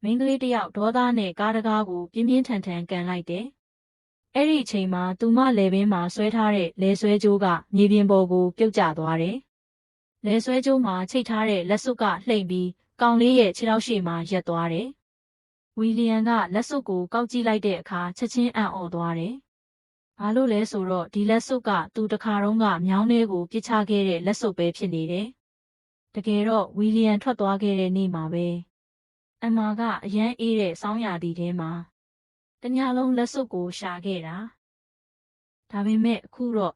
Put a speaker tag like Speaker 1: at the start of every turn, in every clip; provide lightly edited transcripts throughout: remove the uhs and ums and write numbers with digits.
Speaker 1: မိန်းကလေးတစ်ယောက်ဒေါသနဲ့ကားတကားကိုပြင်းပြင်းထန်ထန်ကန်လိုက်တယ်။အဲ့ဒီအချိန်မှာသူမလယ်ပင်မှာဆွဲထားတဲ့လယ်ဆွဲကြိုးကမြေပြင်ပေါ်ကိုပြုတ်ကျသွားတယ်။လယ်ဆွဲကြိုးမှာချိတ်ထားတဲ့လက်စွပ်ကလှိမ့်ပြီးကောင်လေးရဲ့ခြေထောက်ရှေ့မှာရပ်သွားတယ်။ဝီလီယံကလက်စွပ်ကိုကောက်ကြည့်လိုက်တဲ့အခါချက်ချင်းအံ့ဩသွားတယ်။ဘာလို့လဲဆိုတော့ဒီလက်စွပ်ကသူတခါတုန်းကမြောင်းထဲကိုပစ်ချခဲ့တဲ့လက်စွပ်ပဲဖြစ်နေတယ်။တကယ်တော့ဝီလီယံထွက်သွားခဲ့တဲ့နေ့မှာပဲအမ်မာကအရန်အေးတဲ့ဆောင်းရာသီထဲမှာတညလုံးလက်စွပ်ကိုရှာခဲ့တာ။ဒါပေမဲ့အခုတော့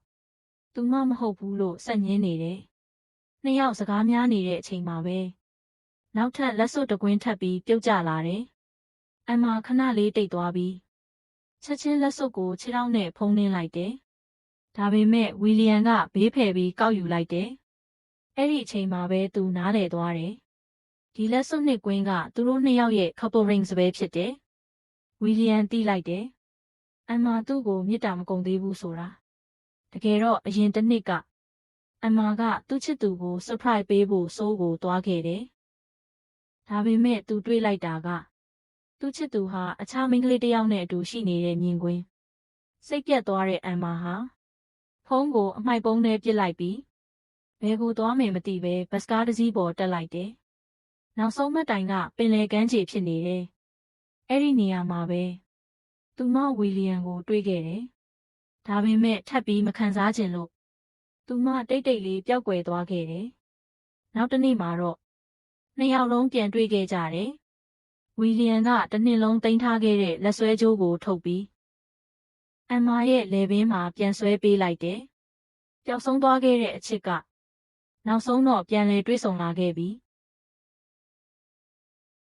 Speaker 1: သူမမဟုတ်ဘူးလို့စက်ညင်းနေတယ်။နှစ်ယောက်စကားများနေတဲ့အချိန်မှာပဲနောက်ထပ်လက်စွပ်တကွင်းထပ်ပြီးပြုတ်ကျလာတယ်။အမ်မာခဏလေးတိတ်သွားပြီးချက်ချင်းလက်စွပ်ကိုခြေထောက်နဲ့ဖုံးနှင်းလိုက်တယ်။ဒါပေမဲ့ဝီလီယံကဘေးဖယ်ပြီးကောက်ယူလိုက်တယ်။အဲ့ဒီအချိန်မှာပဲသူနားလည်သွားတယ်။ဒီလက်စွပ်နှစ်ကွင်းကသူတို့နှစ်ယောက်ရဲ့ couple rings ပဲဖြစ်တယ်။ဝီလီယံသိလိုက်တယ်။အမ်မာသူ့ကိုမေတ္တာမကုန်သေးဘူးဆိုတာ။တကယ်တော့အရင်တစ်နှစ်ကအမ်မာကသူ့ချစ်သူကို surprise ပေးဖို့စိုးကိုသွားခဲ့တယ်။ဒါပေမဲ့သူတွေးလိုက်တာကသူ့ချစ်သူဟာအခြားမိန်းကလေးတစ်ယောက်နဲ့အတူရှိနေတဲ့မြင်ကွင်းစိတ်ပြတ်သွားတဲ့အမ်မာဟာဖုန်းကိုအမှိုက်ပုံးထဲပစ်လိုက်ပြီးဘယ်ကိုသွားမယ်မသိပဲဘတ်စကားတစ်စီးပေါ်တက်လိုက်တယ်။နောက်ဆုံးမှတ်တိုင်ကပင်လယ်ကမ်းခြေဖြစ်နေတယ်။အဲ့ဒီနေရာမှာပဲသူမဝီလီယံကိုတွေ့ခဲ့တယ်။ဒါပေမဲ့ထပ်ပြီးမခံစားချင်လို့သူမတိတ်တိတ်လေးပျောက်ကွယ်သွားခဲ့တယ်။နောက်တစ်နေ့မှာတော့နှစ်ယောက်လုံးပြန်တွေ့ခဲ့ကြတယ်။ဝီလီယံကတစ်နှစ်လုံးတင်ထားခဲ့တဲ့လက်ဆွဲကြိုးကိုထုတ်ပြီးအမ်မာရဲ့လယ်ပင်မှာပြန်ဆွဲပေးလိုက်တယ်။ပျောက်ဆုံးသွားခဲ့တဲ့အချစ်ကနောက်ဆုံးတော့ပြန်လည်တွေ့ဆုံလာခဲ့ပြီး